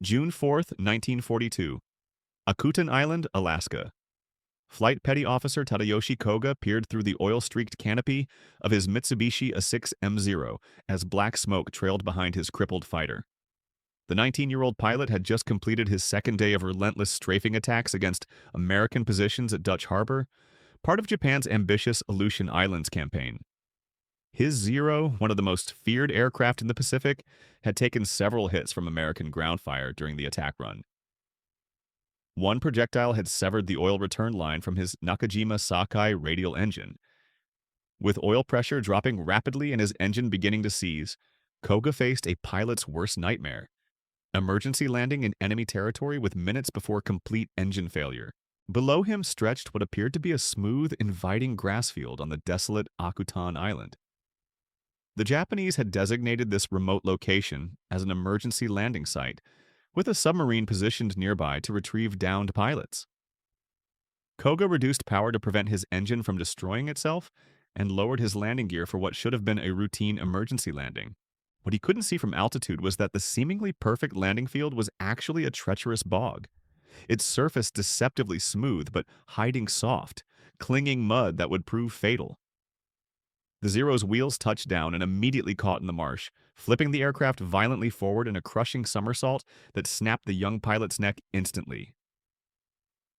June 4th, 1942. Akuten Island, Alaska. Flight Petty Officer Tatayoshi Koga peered through the oil-streaked canopy of his Mitsubishi A6M0 as black smoke trailed behind his crippled fighter. The 19-year-old pilot had just completed his second day of relentless strafing attacks against American positions at Dutch Harbor, part of Japan's ambitious Aleutian Islands campaign. His Zero, one of the most feared aircraft in the Pacific, had taken several hits from American ground fire during the attack run. One projectile had severed the oil return line from his Nakajima Sakai radial engine. With oil pressure dropping rapidly and his engine beginning to seize, Koga faced a pilot's worst nightmare: emergency landing in enemy territory with minutes before complete engine failure. Below him stretched what appeared to be a smooth, inviting grass field on the desolate Akuten Island. The Japanese had designated this remote location as an emergency landing site, with a submarine positioned nearby to retrieve downed pilots. Koga reduced power to prevent his engine from destroying itself and lowered his landing gear for what should have been a routine emergency landing. What he couldn't see from altitude was that the seemingly perfect landing field was actually a treacherous bog, its surface deceptively smooth but hiding soft, clinging mud that would prove fatal. The Zero's wheels touched down and immediately caught in the marsh, flipping the aircraft violently forward in a crushing somersault that snapped the young pilot's neck instantly.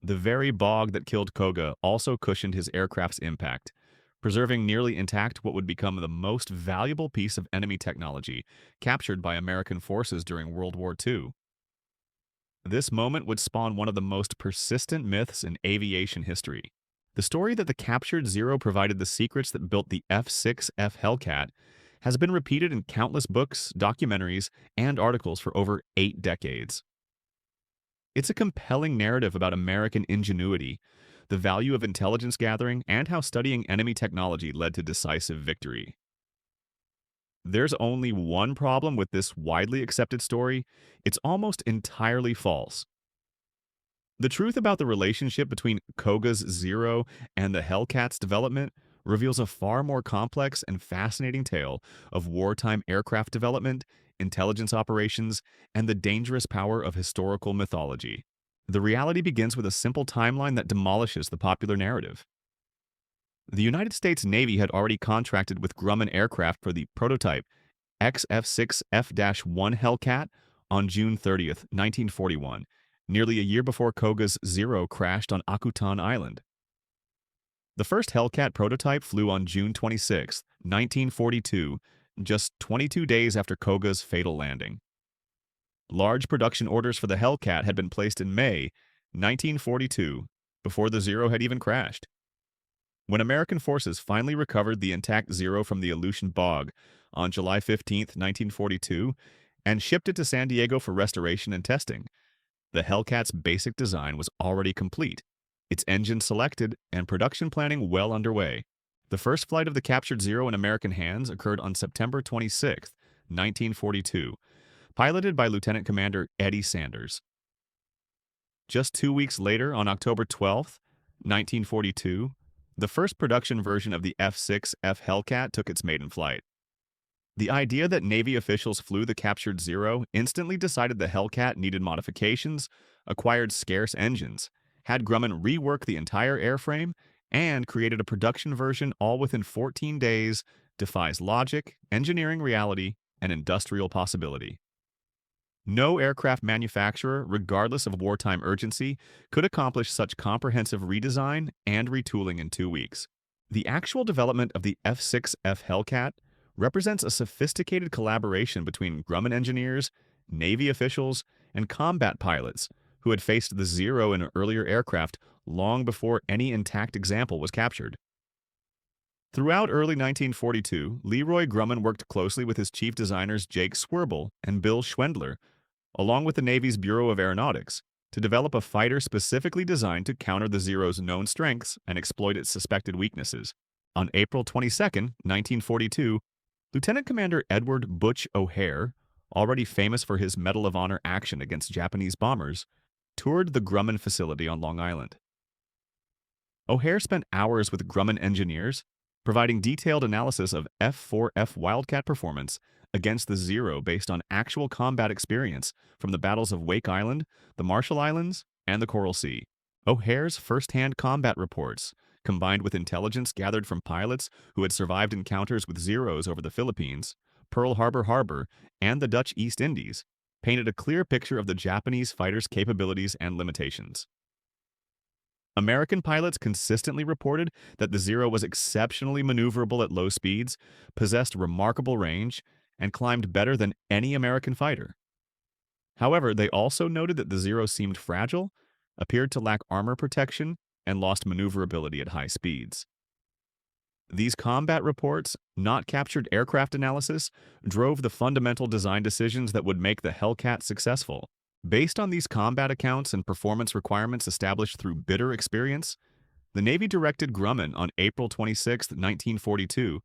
The very bog that killed Koga also cushioned his aircraft's impact, preserving nearly intact what would become the most valuable piece of enemy technology captured by American forces during World War II. This moment would spawn one of the most persistent myths in aviation history. The story that the captured Zero provided the secrets that built the F-6F Hellcat has been repeated in countless books, documentaries, and articles for over 8 decades. It's a compelling narrative about American ingenuity, the value of intelligence gathering, and how studying enemy technology led to decisive victory. There's only one problem with this widely accepted story: it's almost entirely false. The truth about the relationship between Koga's Zero and the Hellcat's development reveals a far more complex and fascinating tale of wartime aircraft development, intelligence operations, and the dangerous power of historical mythology. The reality begins with a simple timeline that demolishes the popular narrative. The United States Navy had already contracted with Grumman Aircraft for the prototype XF-6F-1 Hellcat on June 30th, 1941, nearly a year before Koga's Zero crashed on Akuten Island. The first Hellcat prototype flew on June 26, 1942, just 22 days after Koga's fatal landing. Large production orders for the Hellcat had been placed in May 1942, before the Zero had even crashed. When American forces finally recovered the intact Zero from the Aleutian Bog on July 15, 1942, and shipped it to San Diego for restoration and testing, the Hellcat's basic design was already complete, its engine selected, and production planning well underway. The first flight of the captured Zero in American hands occurred on September 26, 1942, piloted by Lieutenant Commander Eddie Sanders. Just 2 weeks later, on October 12, 1942, the first production version of the F-6F Hellcat took its maiden flight. The idea that Navy officials flew the captured Zero instantly decided the Hellcat needed modifications, acquired scarce engines, had Grumman rework the entire airframe, and created a production version all within 14 days defies logic, engineering reality, and industrial possibility. No aircraft manufacturer, regardless of wartime urgency, could accomplish such comprehensive redesign and retooling in 2 weeks. The actual development of the F-6F Hellcat represents a sophisticated collaboration between Grumman engineers, Navy officials, and combat pilots who had faced the Zero in earlier aircraft long before any intact example was captured. Throughout early 1942, Leroy Grumman worked closely with his chief designers Jake Swerble and Bill Schwendler, along with the Navy's Bureau of Aeronautics, to develop a fighter specifically designed to counter the Zero's known strengths and exploit its suspected weaknesses. On April 22, 1942, Lieutenant Commander Edward Butch O'Hare, already famous for his Medal of Honor action against Japanese bombers, toured the Grumman facility on Long Island. O'Hare spent hours with Grumman engineers, providing detailed analysis of F-4F Wildcat performance against the Zero based on actual combat experience from the battles of Wake Island, the Marshall Islands, and the Coral Sea. O'Hare's first-hand combat reports, combined with intelligence gathered from pilots who had survived encounters with Zeros over the Philippines, Pearl Harbor, and the Dutch East Indies, painted a clear picture of the Japanese fighters' capabilities and limitations. American pilots consistently reported that the Zero was exceptionally maneuverable at low speeds, possessed remarkable range, and climbed better than any American fighter. However, they also noted that the Zero seemed fragile, appeared to lack armor protection, and lost maneuverability at high speeds. These combat reports, not captured aircraft analysis, drove the fundamental design decisions that would make the Hellcat successful. Based on these combat accounts and performance requirements established through bitter experience, the Navy directed Grumman on April 26, 1942,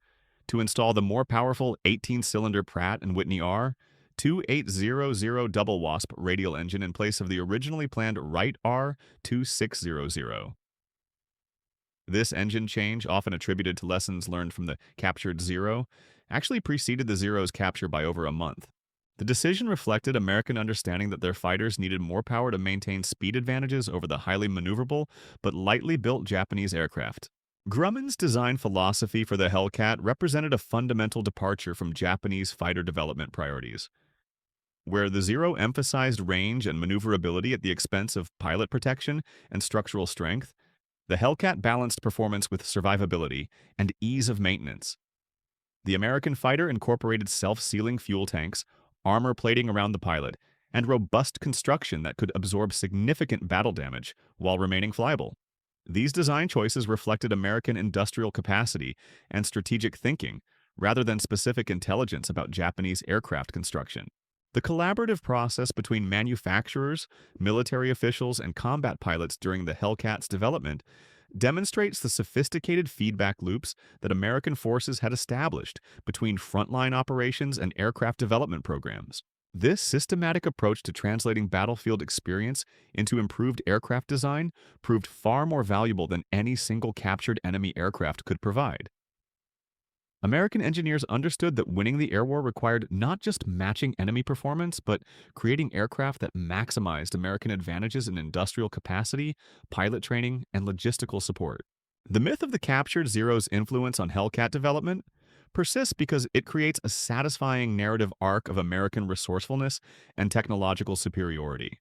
to install the more powerful 18-cylinder Pratt & Whitney R 2800 double wasp radial engine in place of the originally planned Wright R 2600. This engine change, often attributed to lessons learned from the captured Zero, actually preceded the Zero's capture by over a month. The decision reflected American understanding that their fighters needed more power to maintain speed advantages over the highly maneuverable but lightly built Japanese aircraft. Grumman's design philosophy for the Hellcat represented a fundamental departure from Japanese fighter development priorities. Where the Zero emphasized range and maneuverability at the expense of pilot protection and structural strength, the Hellcat balanced performance with survivability and ease of maintenance. The American fighter incorporated self-sealing fuel tanks, armor plating around the pilot, and robust construction that could absorb significant battle damage while remaining flyable. These design choices reflected American industrial capacity and strategic thinking, rather than specific intelligence about Japanese aircraft construction. The collaborative process between manufacturers, military officials, and combat pilots during the Hellcat's development demonstrates the sophisticated feedback loops that American forces had established between frontline operations and aircraft development programs. This systematic approach to translating battlefield experience into improved aircraft design proved far more valuable than any single captured enemy aircraft could provide. American engineers understood that winning the air war required not just matching enemy performance, but creating aircraft that maximized American advantages in industrial capacity, pilot training, and logistical support. The myth of the captured Zero's influence on Hellcat development persists because it creates a satisfying narrative arc of American resourcefulness and technological superiority.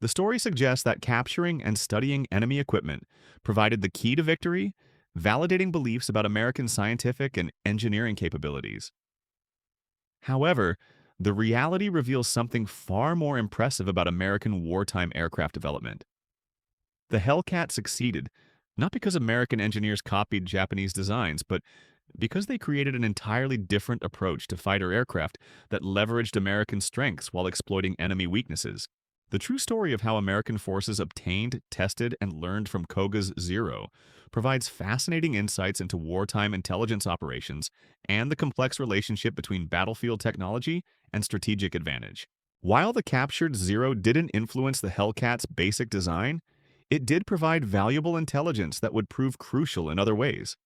The story suggests that capturing and studying enemy equipment provided the key to victory, validating beliefs about American scientific and engineering capabilities. However, the reality reveals something far more impressive about American wartime aircraft development. The Hellcat succeeded, not because American engineers copied Japanese designs, but because they created an entirely different approach to fighter aircraft that leveraged American strengths while exploiting enemy weaknesses. The true story of how American forces obtained, tested, and learned from Koga's Zero provides fascinating insights into wartime intelligence operations and the complex relationship between battlefield technology and strategic advantage. While the captured Zero didn't influence the Hellcat's basic design, it did provide valuable intelligence that would prove crucial in other ways,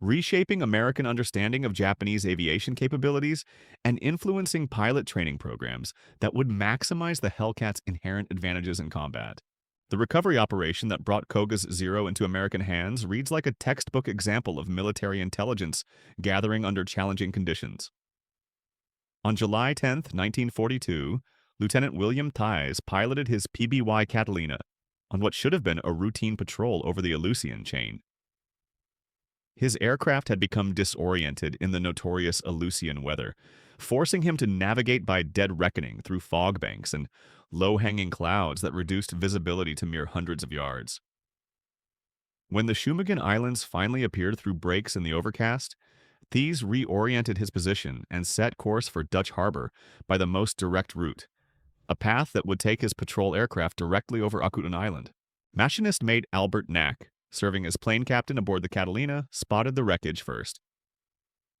reshaping American understanding of Japanese aviation capabilities and influencing pilot training programs that would maximize the Hellcat's inherent advantages in combat. The recovery operation that brought Koga's Zero into American hands reads like a textbook example of military intelligence gathering under challenging conditions. On July 10, 1942, Lieutenant William Ties piloted his PBY Catalina on what should have been a routine patrol over the Aleutian chain. His aircraft had become disoriented in the notorious Aleutian weather, forcing him to navigate by dead reckoning through fog banks and low-hanging clouds that reduced visibility to mere hundreds of yards. When the Shumagon Islands finally appeared through breaks in the overcast, Thies reoriented his position and set course for Dutch Harbor by the most direct route, a path that would take his patrol aircraft directly over Akuten Island. Machinist mate Albert Knack, serving as plane captain aboard the Catalina, spotted the wreckage first.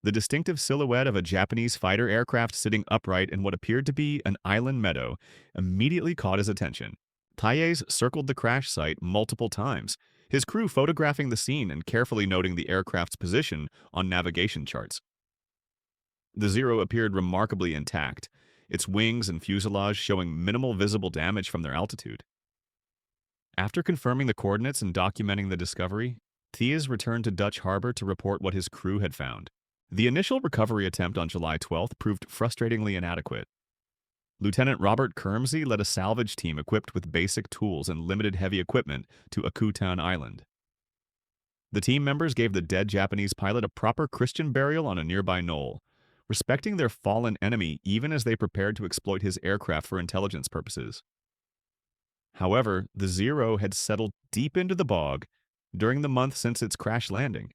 The distinctive silhouette of a Japanese fighter aircraft sitting upright in what appeared to be an island meadow immediately caught his attention. Ties circled the crash site multiple times, his crew photographing the scene and carefully noting the aircraft's position on navigation charts. The Zero appeared remarkably intact, its wings and fuselage showing minimal visible damage from their altitude. After confirming the coordinates and documenting the discovery, Thies returned to Dutch Harbor to report what his crew had found. The initial recovery attempt on July 12th proved frustratingly inadequate. Lieutenant Robert Kermsey led a salvage team equipped with basic tools and limited heavy equipment to Akuten Island. The team members gave the dead Japanese pilot a proper Christian burial on a nearby knoll, respecting their fallen enemy even as they prepared to exploit his aircraft for intelligence purposes. However, the Zero had settled deep into the bog during the month since its crash landing.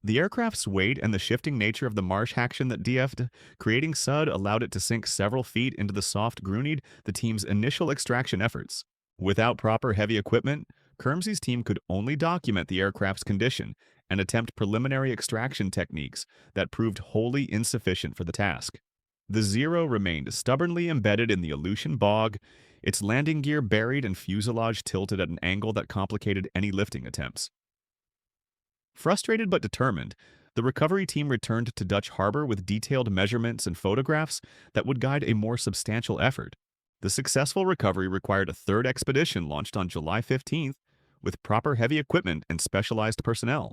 The aircraft's weight and the shifting nature of the marsh action that DF'd, creating SUD allowed it to sink several feet into the soft Grunewald, the team's initial extraction efforts. Without proper heavy equipment, Kermsey's team could only document the aircraft's condition and attempt preliminary extraction techniques that proved wholly insufficient for the task. The Zero remained stubbornly embedded in the Aleutian bog, its landing gear buried and fuselage tilted at an angle that complicated any lifting attempts. Frustrated but determined, the recovery team returned to Dutch Harbor with detailed measurements and photographs that would guide a more substantial effort. The successful recovery required a third expedition launched on July 15th with proper heavy equipment and specialized personnel.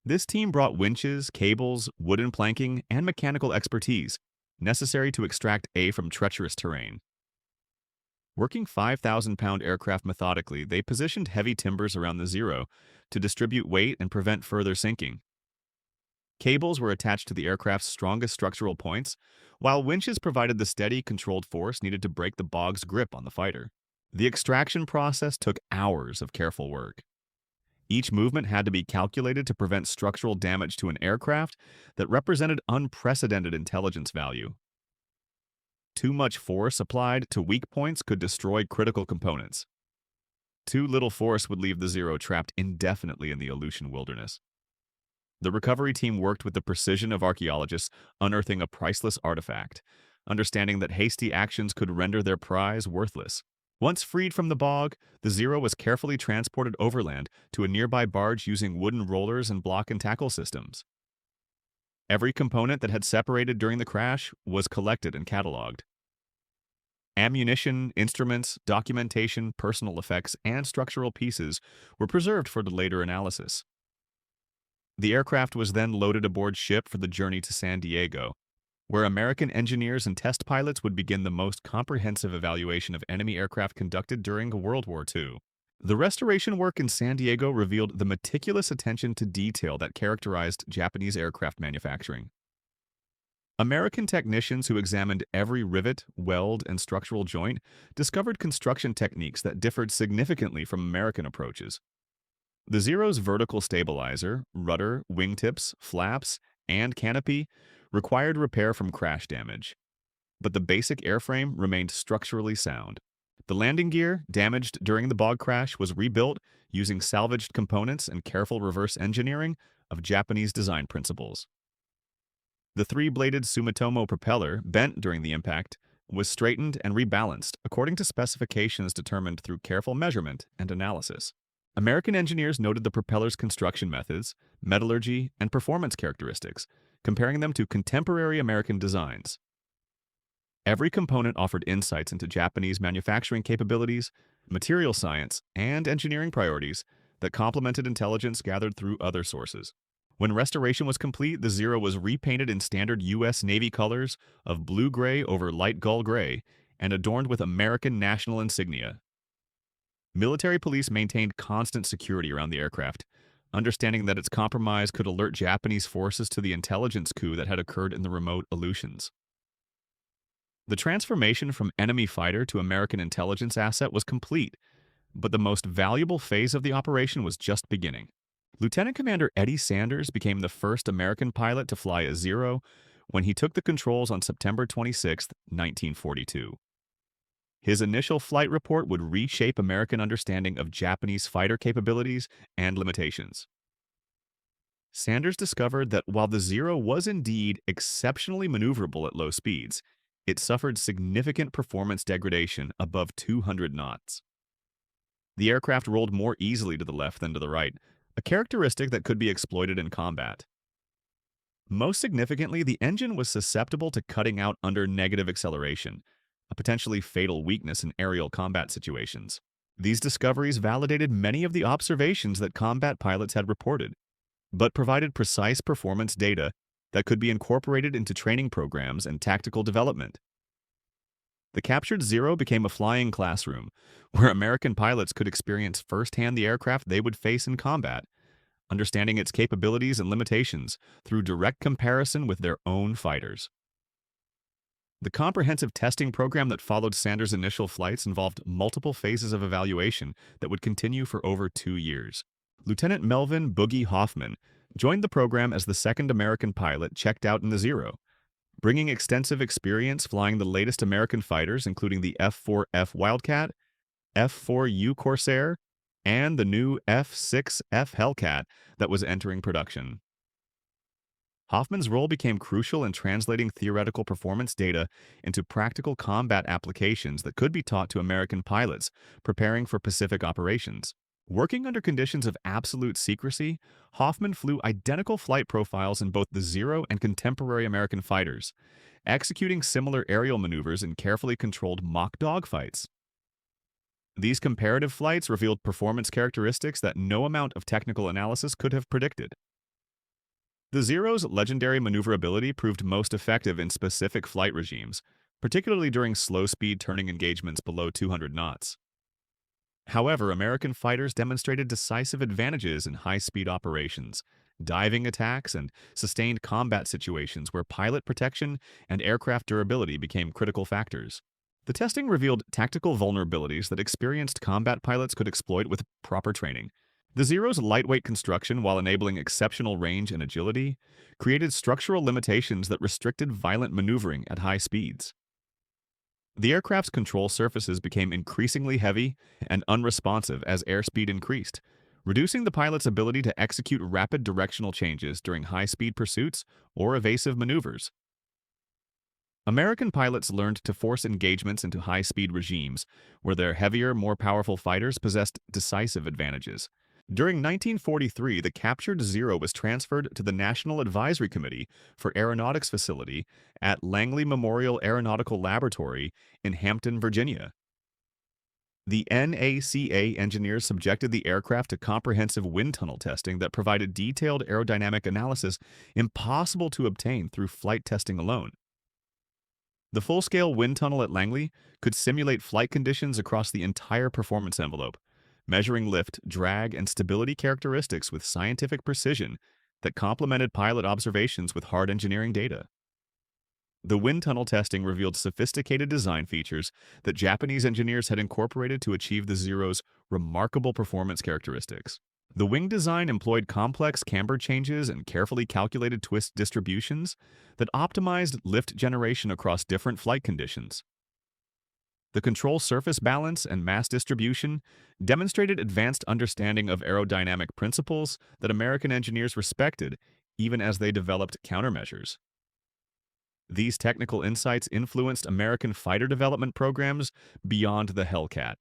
This team brought winches, cables, wooden planking, and mechanical expertise necessary to extract A from treacherous terrain. Working 5,000-pound aircraft methodically, they positioned heavy timbers around the Zero to distribute weight and prevent further sinking. Cables were attached to the aircraft's strongest structural points, while winches provided the steady, controlled force needed to break the bog's grip on the fighter. The extraction process took hours of careful work. Each movement had to be calculated to prevent structural damage to an aircraft that represented unprecedented intelligence value. Too much force applied to weak points could destroy critical components. Too little force would leave the Zero trapped indefinitely in the Aleutian wilderness. The recovery team worked with the precision of archaeologists, unearthing a priceless artifact, understanding that hasty actions could render their prize worthless. Once freed from the bog, the Zero was carefully transported overland to a nearby barge using wooden rollers and block and tackle systems. Every component that had separated during the crash was collected and cataloged. Ammunition, instruments, documentation, personal effects, and structural pieces were preserved for the later analysis. The aircraft was then loaded aboard ship for the journey to San Diego, where American engineers and test pilots would begin the most comprehensive evaluation of enemy aircraft conducted during World War II. The restoration work in San Diego revealed the meticulous attention to detail that characterized Japanese aircraft manufacturing. American technicians who examined every rivet, weld, and structural joint discovered construction techniques that differed significantly from American approaches. The Zero's vertical stabilizer, rudder, wingtips, flaps, and canopy required repair from crash damage, but the basic airframe remained structurally sound. The landing gear, damaged during the bog crash, was rebuilt using salvaged components and careful reverse engineering of Japanese design principles. The three-bladed Sumitomo propeller, bent during the impact, was straightened and rebalanced according to specifications determined through careful measurement and analysis. American engineers noted the propeller's construction methods, metallurgy, and performance characteristics, comparing them to contemporary American designs. Every component offered insights into Japanese manufacturing capabilities, material science, and engineering priorities that complemented intelligence gathered through other sources. When restoration was complete, the Zero was repainted in standard U.S. Navy colors of blue-gray over light gull gray and adorned with American national insignia. Military police maintained constant security around the aircraft, understanding that its compromise could alert Japanese forces to the intelligence coup that had occurred in the remote Aleutians. The transformation from enemy fighter to American intelligence asset was complete, but the most valuable phase of the operation was just beginning. Lieutenant Commander Eddie Sanders became the first American pilot to fly a Zero when he took the controls on September 26, 1942. His initial flight report would reshape American understanding of Japanese fighter capabilities and limitations. Sanders discovered that while the Zero was indeed exceptionally maneuverable at low speeds, it suffered significant performance degradation above 200 knots. The aircraft rolled more easily to the left than to the right, a characteristic that could be exploited in combat. Most significantly, the engine was susceptible to cutting out under negative acceleration, a potentially fatal weakness in aerial combat situations. These discoveries validated many of the observations that combat pilots had reported, but provided precise performance data that could be incorporated into training programs and tactical development. The captured Zero became a flying classroom, where American pilots could experience firsthand the aircraft they would face in combat, understanding its capabilities and limitations through direct comparison with their own fighters. The comprehensive testing program that followed Sanders' initial flights involved multiple phases of evaluation that would continue for over 2 years. Lieutenant Melvin Boogie Hoffman joined the program as the second American pilot checked out in the Zero, bringing extensive experience flying the latest American fighters, including the F-4F Wildcat, F-4U Corsair, and the new F-6F Hellcat that was entering production. Hoffman's role became crucial in translating theoretical performance data into practical combat applications that could be taught to American pilots preparing for Pacific operations. Working under conditions of absolute secrecy, Hoffman flew identical flight profiles in both the Zero and contemporary American fighters, executing similar aerial maneuvers in carefully controlled mock dogfights. These comparative flights revealed performance characteristics that no amount of technical analysis could have predicted. The Zero's legendary maneuverability proved most effective in specific flight regimes, particularly during slow-speed turning engagements below 200 knots. However, American fighters demonstrated decisive advantages in high-speed operations, diving attacks, and sustained combat situations where pilot protection and aircraft durability became critical factors. The testing revealed tactical vulnerabilities that experienced combat pilots could exploit with proper training. The Zero's lightweight construction, while enabling exceptional range and agility, created structural limitations that restricted violent maneuvering at high speeds. The aircraft's control surfaces became increasingly heavy and unresponsive as airspeed increased, reducing the pilot's ability to execute rapid directional changes during high-speed pursuits or evasive maneuvers. American pilots learned to force engagements into high-speed regimes, where their heavier, more powerful fighters possessed decisive advantages. During 1943, the captured Zero was transferred to the National Advisory Committee for Aeronautics facility at Langley Memorial Aeronautical Laboratory in Hampton, Virginia. The NACA engineers subjected the aircraft to comprehensive wind tunnel testing that provided detailed aerodynamic analysis impossible to obtain through flight testing alone. The full-scale wind tunnel at Langley could simulate flight conditions across the entire performance envelope, measuring lift, drag, and stability characteristics with scientific precision that complemented pilot observations with hard engineering data. The wind tunnel testing revealed sophisticated design features that Japanese engineers had incorporated to achieve the Zero's remarkable performance characteristics. The wing design employed complex camber changes and carefully calculated twist distributions that optimized lift generation across different flight conditions. The control surface balance and mass distribution demonstrated advanced understanding of aerodynamic principles that American engineers respected even as they developed countermeasures. These technical insights influenced American fighter development programs beyond the Hellcat,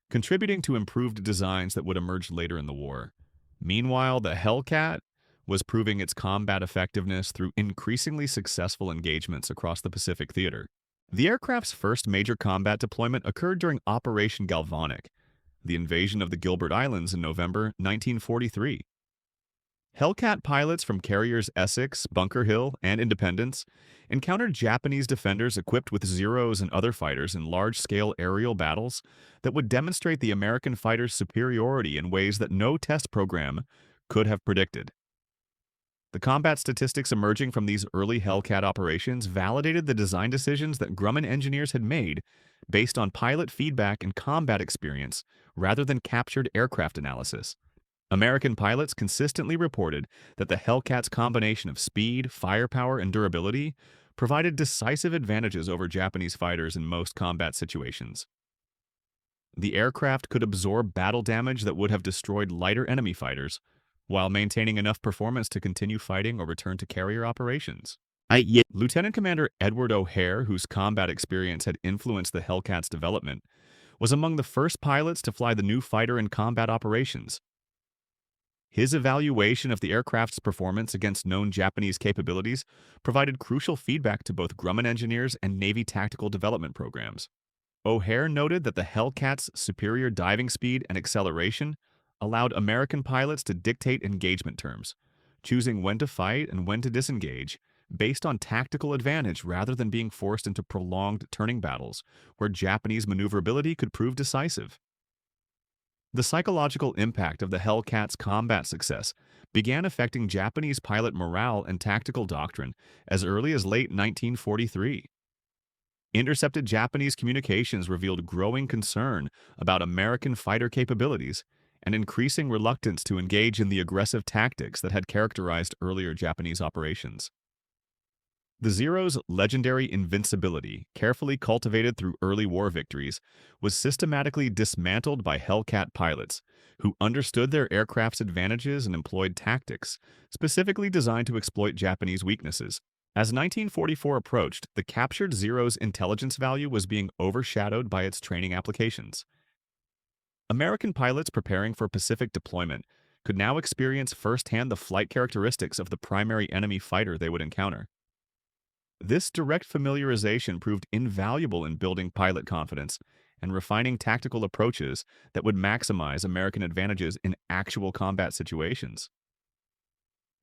contributing to improved designs that would emerge later in the war. Meanwhile, the Hellcat was proving its combat effectiveness through increasingly successful engagements across the Pacific theater. The aircraft's first major combat deployment occurred during Operation Galvanic, the invasion of the Gilbert Islands in November 1943. Hellcat pilots from carriers Essex, Bunker Hill, and Independence encountered Japanese defenders equipped with Zeros and other fighters in large-scale aerial battles that would demonstrate the American fighters' superiority in ways that no test program could have predicted. The combat statistics emerging from these early Hellcat operations validated the design decisions that Grumman engineers had made based on pilot feedback and combat experience rather than captured aircraft analysis. American pilots consistently reported that the Hellcat's combination of speed, firepower, and durability provided decisive advantages over Japanese fighters in most combat situations. The aircraft could absorb battle damage that would have destroyed lighter enemy fighters, while maintaining enough performance to continue fighting or return to carrier operations. Lieutenant Commander Edward O'Hare, whose combat experience had influenced the Hellcat's development, was among the first pilots to fly the new fighter in combat operations. His evaluation of the aircraft's performance against known Japanese capabilities provided crucial feedback to both Grumman engineers and Navy tactical development programs. O'Hare noted that the Hellcat's superior diving speed and acceleration allowed American pilots to dictate engagement terms, choosing when to fight and when to disengage based on tactical advantage rather than being forced into prolonged turning battles where Japanese maneuverability could prove decisive. The psychological impact of the Hellcat's combat success began affecting Japanese pilot morale and tactical doctrine as early as late 1943. Intercepted Japanese communications revealed growing concern about American fighter capabilities and increasing reluctance to engage in the aggressive tactics that had characterized earlier Japanese operations. The Zero's legendary invincibility, carefully cultivated through early war victories, was systematically dismantled by Hellcat pilots, who understood their aircraft's advantages and employed tactics specifically designed to exploit Japanese weaknesses. As 1944 approached, the captured Zero's intelligence value was being overshadowed by its training applications. American pilots preparing for Pacific deployment could now experience firsthand the flight characteristics of the primary enemy fighter they would encounter. This direct familiarization proved invaluable in building pilot confidence and refining tactical approaches that would maximize American advantages in actual combat situations.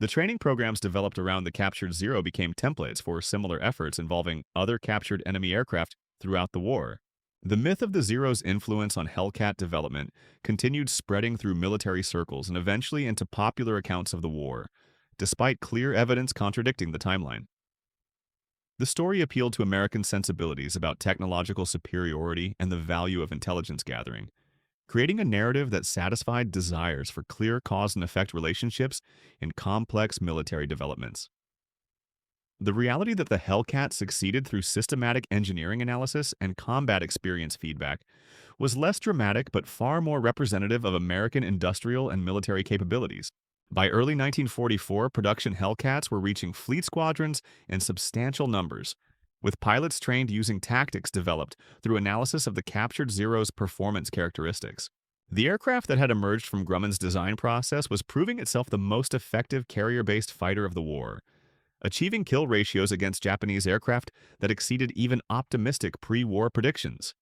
The training programs developed around the captured Zero became templates for similar efforts involving other captured enemy aircraft throughout the war. The myth of the Zero's influence on Hellcat development continued spreading through military circles and eventually into popular accounts of the war, despite clear evidence contradicting the timeline. The story appealed to American sensibilities about technological superiority and the value of intelligence gathering, creating a narrative that satisfied desires for clear cause and effect relationships in complex military developments. The reality that the Hellcat succeeded through systematic engineering analysis and combat experience feedback was less dramatic but far more representative of American industrial and military capabilities. By early 1944, production Hellcats were reaching fleet squadrons in substantial numbers, with pilots trained using tactics developed through analysis of the captured Zero's performance characteristics. The aircraft that had emerged from Grumman's design process was proving itself the most effective carrier-based fighter of the war, achieving kill ratios against Japanese aircraft that exceeded even optimistic pre-war predictions.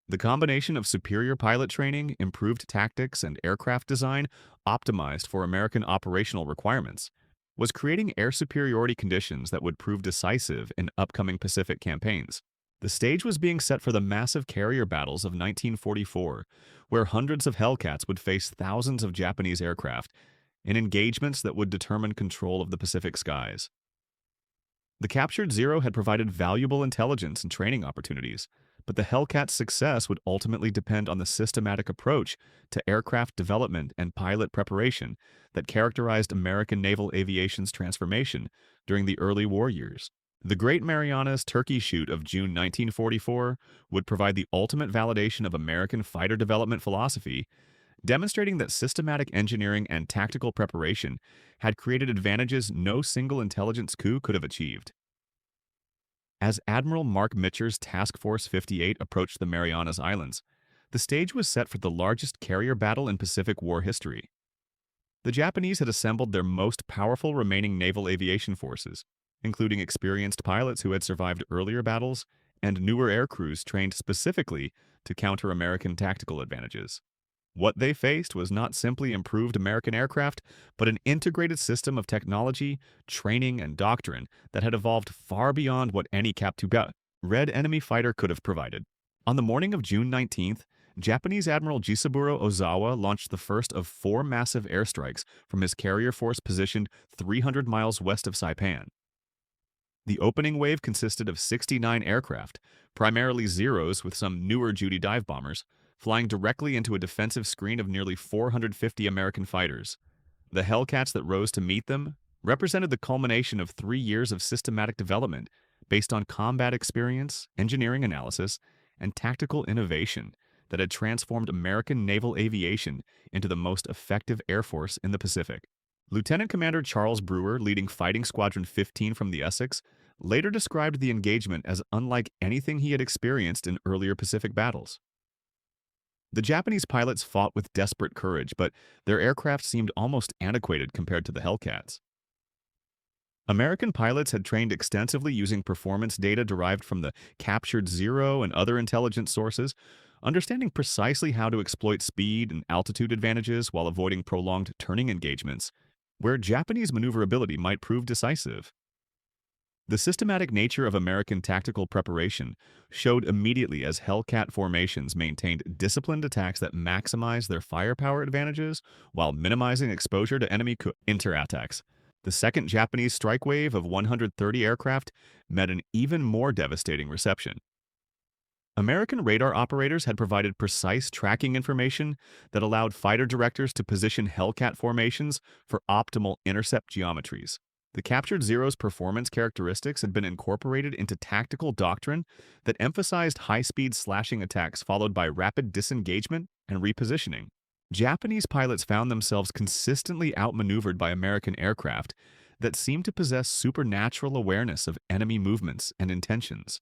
The combination of superior pilot training, improved tactics, and aircraft design optimized for American operational requirements was creating air superiority conditions that would prove decisive in upcoming Pacific campaigns. The stage was being set for the massive carrier battles of 1944, where hundreds of Hellcats would face thousands of Japanese aircraft in engagements that would determine control of the Pacific skies. The captured Zero had provided valuable intelligence and training opportunities, but the Hellcat's success would ultimately depend on the systematic approach to aircraft development and pilot preparation that characterized American naval aviation's transformation during the early war years. The Great Marianas Turkey Shoot of June 1944 would provide the ultimate validation of American fighter development philosophy, demonstrating that systematic engineering and tactical preparation had created advantages no single intelligence coup could have achieved. As Admiral Mark Mitcher's Task Force 58 approached the Marianas Islands, the stage was set for the largest carrier battle in Pacific War history. The Japanese had assembled their most powerful remaining naval aviation forces, including experienced pilots who had survived earlier battles and newer air crews trained specifically to counter American tactical advantages. What they faced was not simply improved American aircraft, but an integrated system of technology, training, and doctrine that had evolved far beyond what any Cap-2 Red enemy fighter could have provided. On the morning of June 19th, Japanese Admiral Jisaburo Ozawa launched the first of 4 massive airstrikes from his carrier force positioned 300 miles west of Saipan. The opening wave consisted of 69 aircraft, primarily Zeros with some newer Judy dive bombers, flying directly into a defensive screen of nearly 450 American fighters. The Hellcats that rose to meet them represented the culmination of 3 years of systematic development based on combat experience, engineering analysis, and tactical innovation that had transformed American naval aviation into the most effective air force in the Pacific. Lieutenant Commander Charles Brewer, leading Fighting Squadron 15 from the Essex, later described the engagement as unlike anything he had experienced in earlier Pacific battles. The Japanese pilots fought with desperate courage, but their aircraft seemed almost antiquated compared to the Hellcats. American pilots had trained extensively using performance data derived from the captured Zero and other intelligence sources, understanding precisely how to exploit speed and altitude advantages while avoiding prolonged turning engagements, where Japanese maneuverability might prove decisive. The systematic nature of American tactical preparation showed immediately as Hellcat formations maintained disciplined attacks that maximized their firepower advantages while minimizing exposure to enemy counterattacks. The second Japanese strike wave of 130 aircraft met an even more devastating reception. American radar operators had provided precise tracking information that allowed fighter directors to position Hellcat formations for optimal intercept geometries. The captured Zero's performance characteristics had been incorporated into tactical doctrine that emphasized high-speed slashing attacks followed by rapid disengagement and repositioning. Japanese pilots found themselves consistently outmaneuvered by American aircraft that seemed to possess supernatural awareness of enemy movements and intentions.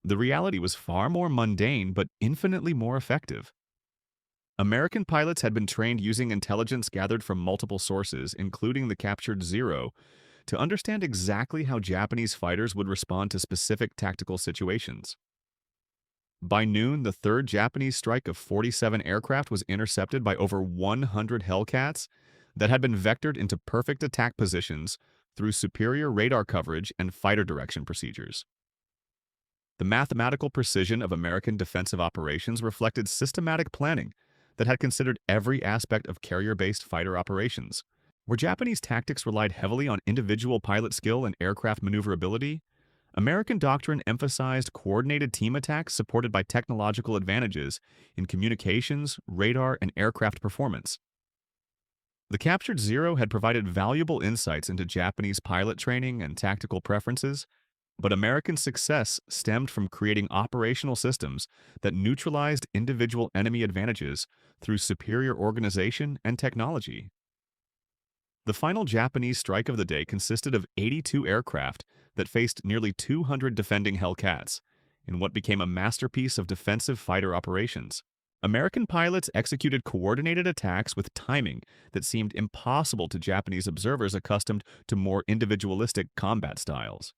The reality was far more mundane but infinitely more effective. American pilots had been trained using intelligence gathered from multiple sources, including the captured Zero, to understand exactly how Japanese fighters would respond to specific tactical situations. By noon, the third Japanese strike of 47 aircraft was intercepted by over 100 Hellcats that had been vectored into perfect attack positions through superior radar coverage and fighter direction procedures. The mathematical precision of American defensive operations reflected systematic planning that had considered every aspect of carrier-based fighter operations. Where Japanese tactics relied heavily on individual pilot skill and aircraft maneuverability, American doctrine emphasized coordinated team attacks supported by technological advantages in communications, radar, and aircraft performance. The captured Zero had provided valuable insights into Japanese pilot training and tactical preferences, but American success stemmed from creating operational systems that neutralized individual enemy advantages through superior organization and technology. The final Japanese strike of the day consisted of 82 aircraft that faced nearly 200 defending Hellcats, in what became a masterpiece of defensive fighter operations. American pilots executed coordinated attacks with timing that seemed impossible to Japanese observers accustomed to more individualistic combat styles.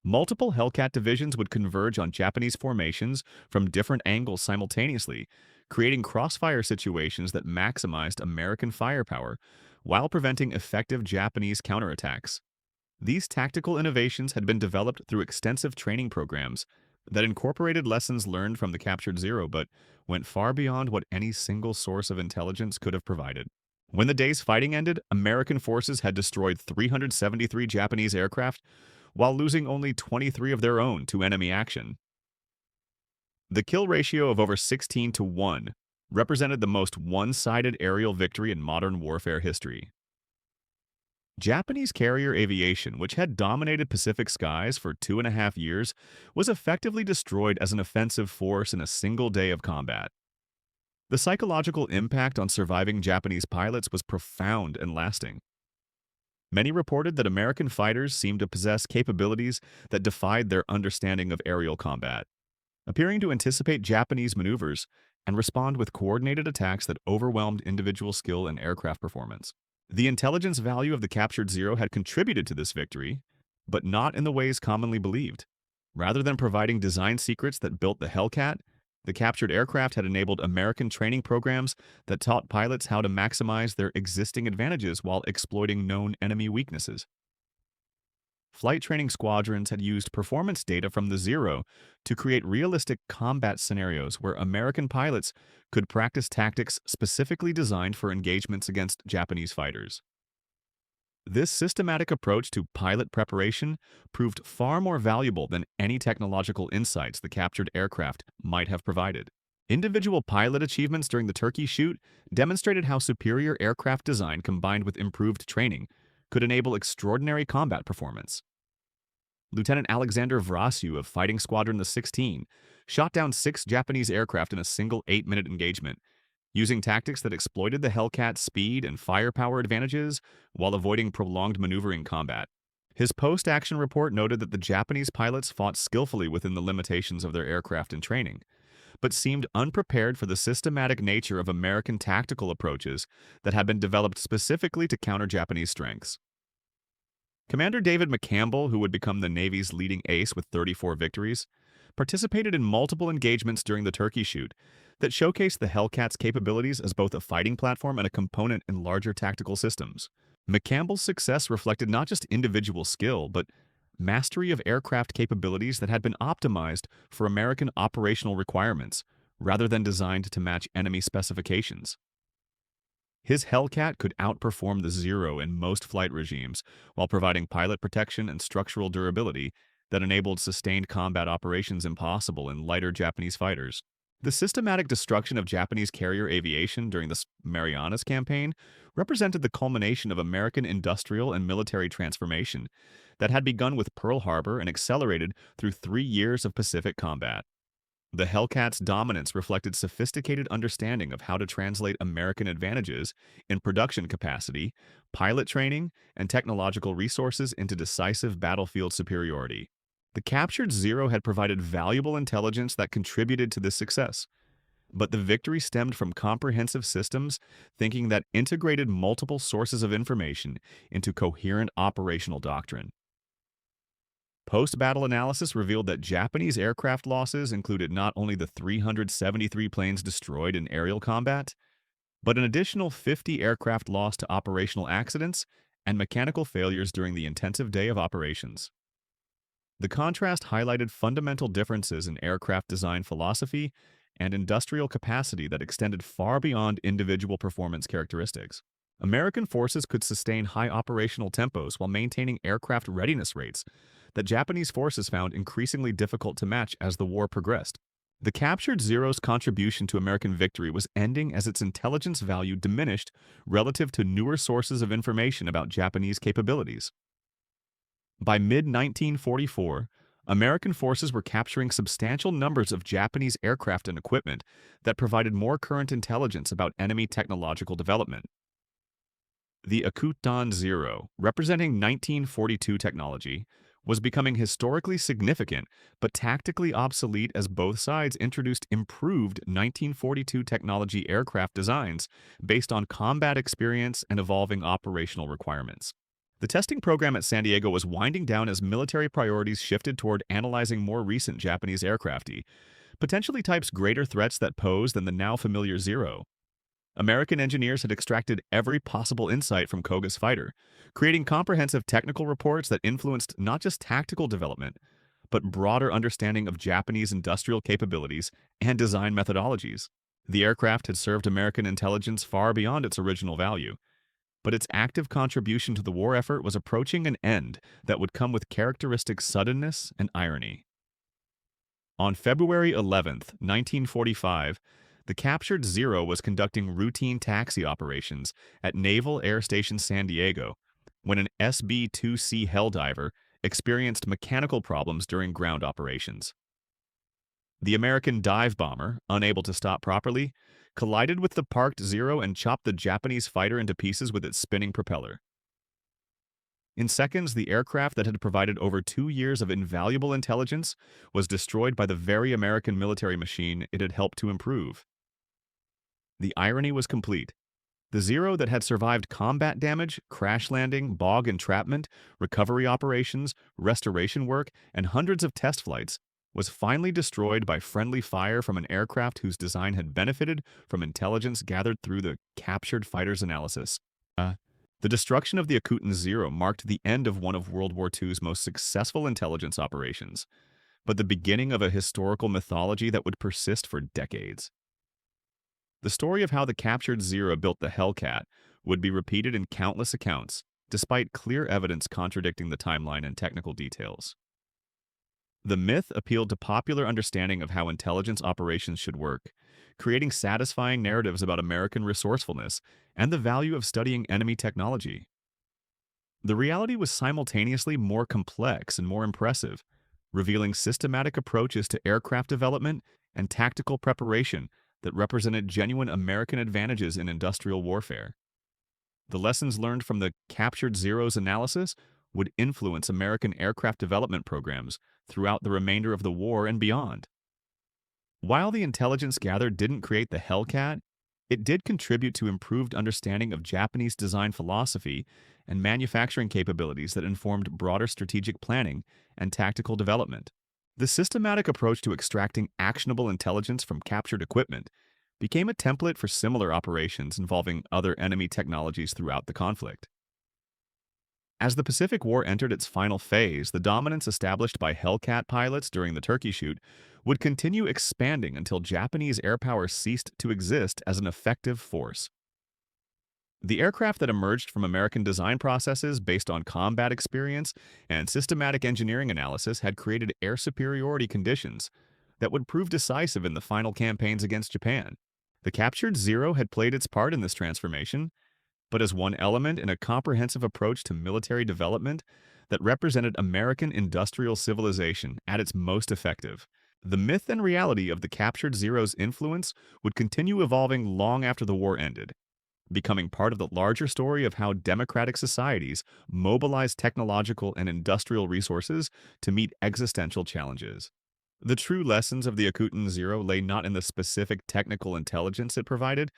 Multiple Hellcat divisions would converge on Japanese formations from different angles simultaneously, creating crossfire situations that maximized American firepower while preventing effective Japanese counterattacks. These tactical innovations had been developed through extensive training programs that incorporated lessons learned from the captured Zero but went far beyond what any single source of intelligence could have provided. When the day's fighting ended, American forces had destroyed 373 Japanese aircraft while losing only 23 of their own to enemy action. The kill ratio of over 16-1 represented the most one-sided aerial victory in modern warfare history. Japanese carrier Aviation, which had dominated Pacific skies for 2.5 years, was effectively destroyed as an offensive force in a single day of combat. The psychological impact on surviving Japanese pilots was profound and lasting. Many reported that American fighters seemed to possess capabilities that defied their understanding of aerial combat, appearing to anticipate Japanese maneuvers and respond with coordinated attacks that overwhelmed individual skill and aircraft performance. The intelligence value of the captured Zero had contributed to this victory, but not in the ways commonly believed. Rather than providing design secrets that built the Hellcat, the captured aircraft had enabled American training programs that taught pilots how to maximize their existing advantages while exploiting known enemy weaknesses. Flight training squadrons had used performance data from the Zero to create realistic combat scenarios where American pilots could practice tactics specifically designed for engagements against Japanese fighters. This systematic approach to pilot preparation proved far more valuable than any technological insights the captured aircraft might have provided. Individual pilot achievements during the Turkey shoot demonstrated how superior aircraft design combined with improved training could enable extraordinary combat performance. Lieutenant Alexander Vrasiu of Fighting Squadron the 16 shot down 6 Japanese aircraft in a single 8-minute engagement, using tactics that exploited the Hellcat's speed and firepower advantages while avoiding prolonged maneuvering combat. His post-action report noted that the Japanese pilots fought skillfully within the limitations of their aircraft and training, but seemed unprepared for the systematic nature of American tactical approaches that had been developed specifically to counter Japanese strengths. Commander David McCampbell, who would become the Navy's leading ace with 34 victories, participated in multiple engagements during the Turkey Shoot that showcased the Hellcat's capabilities as both a fighting platform and a component in larger tactical systems. McCampbell's success reflected not just individual skill, but mastery of aircraft capabilities that had been optimized for American operational requirements, rather than designed to match enemy specifications. His Hellcat could outperform the Zero in most flight regimes, while providing pilot protection and structural durability that enabled sustained combat operations impossible in lighter Japanese fighters. The systematic destruction of Japanese carrier aviation during the Marianas Campaign represented the culmination of American industrial and military transformation that had begun with Pearl Harbor and accelerated through 3 years of Pacific combat. The Hellcat's dominance reflected sophisticated understanding of how to translate American advantages in production capacity, pilot training, and technological resources into decisive battlefield superiority. The captured Zero had provided valuable intelligence that contributed to this success, but the victory stemmed from comprehensive systems thinking that integrated multiple sources of information into coherent operational doctrine. Post-battle analysis revealed that Japanese aircraft losses included not only the 373 planes destroyed in aerial combat, but an additional 50 aircraft lost to operational accidents and mechanical failures during the intensive day of operations. The contrast highlighted fundamental differences in aircraft design philosophy and industrial capacity that extended far beyond individual performance characteristics. American forces could sustain high operational tempos while maintaining aircraft readiness rates that Japanese forces found increasingly difficult to match as the war progressed. The captured Zero's contribution to American victory was ending as its intelligence value diminished relative to newer sources of information about Japanese capabilities. By mid-1944, American forces were capturing substantial numbers of Japanese aircraft and equipment that provided more current intelligence about enemy technological development. The Akuten Zero, representing 1942 technology, was becoming historically significant but tactically obsolete as both sides introduced improved 1942 technology aircraft designs based on combat experience and evolving operational requirements. The testing program at San Diego was winding down as military priorities shifted toward analyzing more recent Japanese aircrafty, potentially types greater threats that pose than the now familiar Zero. American engineers had extracted every possible insight from Koga's fighter, creating comprehensive technical reports that influenced not just tactical development, but broader understanding of Japanese industrial capabilities and design methodologies. The aircraft had served American intelligence far beyond its original value, but its active contribution to the war effort was approaching an end that would come with characteristic suddenness and irony. On February 11, 1945, the captured Zero was conducting routine taxi operations at Naval Air Station San Diego when an SB-2C Helldiver experienced mechanical problems during ground operations. The American dive bomber, unable to stop properly, collided with the parked Zero and chopped the Japanese fighter into pieces with its spinning propeller. In seconds, the aircraft that had provided over 2 years of invaluable intelligence was destroyed by the very American military machine it had helped to improve. The irony was complete. The Zero that had survived combat damage, crash landing, bog entrapment, recovery operations, restoration work, and hundreds of test flights was finally destroyed by friendly fire from an aircraft whose design had benefited from intelligence gathered through the captured fighter's analysis. The destruction of the Akuten Zero marked the end of one of World War II's most successful intelligence operations, but the beginning of a historical mythology that would persist for decades. The story of how the captured Zero built the Hellcat would be repeated in countless accounts, despite clear evidence contradicting the timeline and technical details. The myth appealed to popular understanding of how intelligence operations should work, creating satisfying narratives about American resourcefulness and the value of studying enemy technology. The reality was simultaneously more complex and more impressive, revealing systematic approaches to aircraft development and tactical preparation that represented genuine American advantages in industrial warfare. The lessons learned from the captured Zero's analysis would influence American aircraft development programs throughout the remainder of the war and beyond. While the intelligence gathered didn't create the Hellcat, it did contribute to improved understanding of Japanese design philosophy and manufacturing capabilities that informed broader strategic planning and tactical development. The systematic approach to extracting actionable intelligence from captured equipment became a template for similar operations involving other enemy technologies throughout the conflict. As the Pacific War entered its final phase, the dominance established by Hellcat pilots during the Turkey Shoot would continue expanding until Japanese air power ceased to exist as an effective force. The aircraft that emerged from American design processes based on combat experience and systematic engineering analysis had created air superiority conditions that would prove decisive in the final campaigns against Japan. The captured Zero had played its part in this transformation, but as one element in a comprehensive approach to military development that represented American industrial civilization at its most effective. The myth and reality of the captured Zero's influence would continue evolving long after the war ended, becoming part of the larger story of how democratic societies mobilize technological and industrial resources to meet existential challenges. The true lessons of the Akuten Zero lay not in the specific technical intelligence it provided,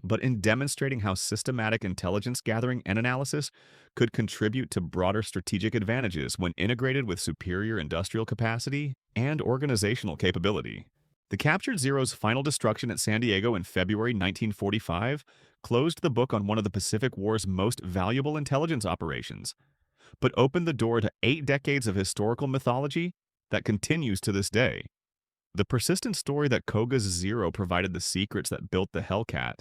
but in demonstrating how systematic intelligence gathering and analysis could contribute to broader strategic advantages when integrated with superior industrial capacity and organizational capability. The captured Zero's final destruction at San Diego in February 1945 closed the book on one of the Pacific War's most valuable intelligence operations, but opened the door to 8 decades of historical mythology that continues to this day. The persistent story that Koga's Zero provided the secrets that built the Hellcat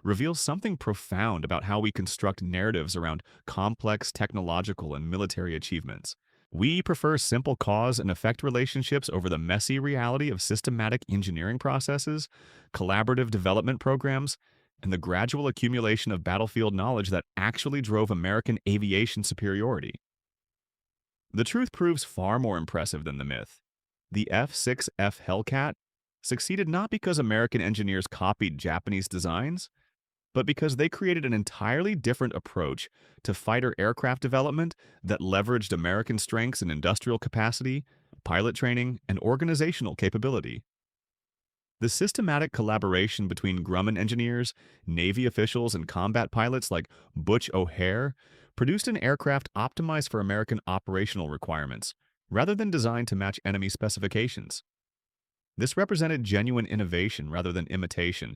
reveals something profound about how we construct narratives around complex technological and military achievements. We prefer simple cause and effect relationships over the messy reality of systematic engineering processes, collaborative development programs, and the gradual accumulation of battlefield knowledge that actually drove American aviation superiority. The truth proves far more impressive than the myth. The F-6F Hellcat succeeded not because American engineers copied Japanese designs, but because they created an entirely different approach to fighter aircraft development that leveraged American strengths in industrial capacity, pilot training, and organizational capability. The systematic collaboration between Grumman engineers, Navy officials, and combat pilots like Butch O'Hare produced an aircraft optimized for American operational requirements, rather than designed to match enemy specifications. This represented genuine innovation rather than imitation,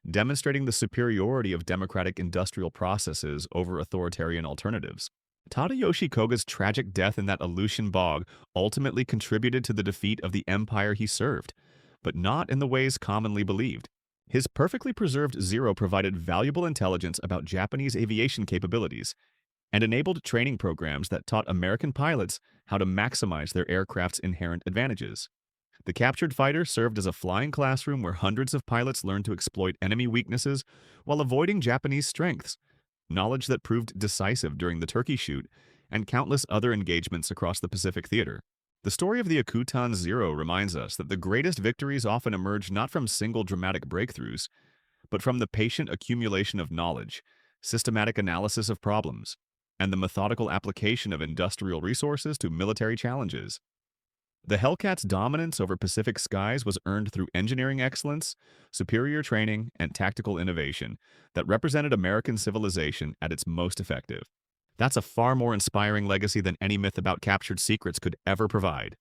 demonstrating the superiority of democratic industrial processes over authoritarian alternatives. Tatayoshi Koga's tragic death in that Aleutian bog ultimately contributed to the defeat of the empire he served, but not in the ways commonly believed. His perfectly preserved Zero provided valuable intelligence about Japanese aviation capabilities and enabled training programs that taught American pilots how to maximize their aircraft's inherent advantages. The captured fighter served as a flying classroom where hundreds of pilots learned to exploit enemy weaknesses while avoiding Japanese strengths, knowledge that proved decisive during the Turkey Shoot and countless other engagements across the Pacific theater. The story of the Akuten Zero reminds us that the greatest victories often emerge not from single dramatic breakthroughs, but from the patient accumulation of knowledge, systematic analysis of problems, and the methodical application of industrial resources to military challenges. The Hellcat's dominance over Pacific skies was earned through engineering excellence, superior training, and tactical innovation that represented American civilization at its most effective. That's a far more inspiring legacy than any myth about captured secrets could ever provide.